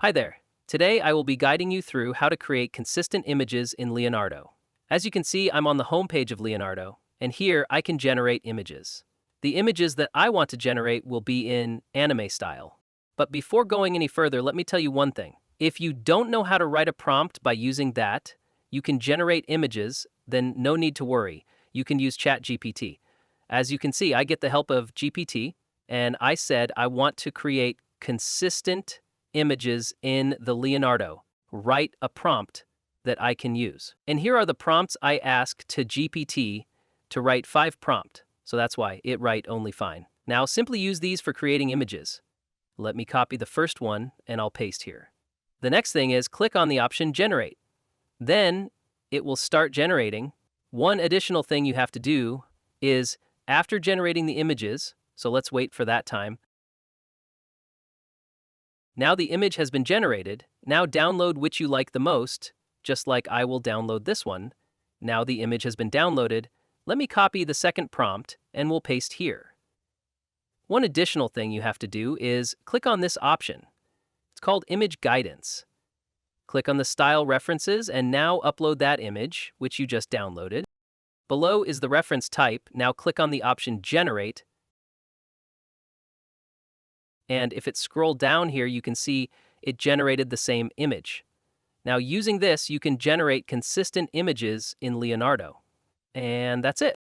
Hi there. Today I will be guiding you through how to create consistent images in Leonardo. As you can see, I'm on the home page of Leonardo, and here I can generate images. The images that I want to generate will be in anime style. But before going any further, let me tell you one thing. If you don't know how to write a prompt by using that, you can generate images, then no need to worry. You can use ChatGPT. As you can see, I get the help of GPT, and I said I want to create consistent images in the Leonardo. Write a prompt that I can use. And here are the prompts I asked to GPT to write 5 prompt. So that's why it write only fine. Now simply use these for creating images. Let me copy the first one and I'll paste here. The next thing is click on the option generate. Then it will start generating. One additional thing you have to do is after generating the images, so let's wait for that time. Now the image has been generated. Now download which you like the most, just like I will download this one. Now the image has been downloaded. Let me copy the second prompt and we'll paste here. One additional thing you have to do is click on this option. It's called Image Guidance. Click on the Style References and now upload that image, which you just downloaded. Below is the reference type. Now click on the option Generate. And if it scroll down here, you can see it generated the same image. Now using this, you can generate consistent images in Leonardo. And that's it.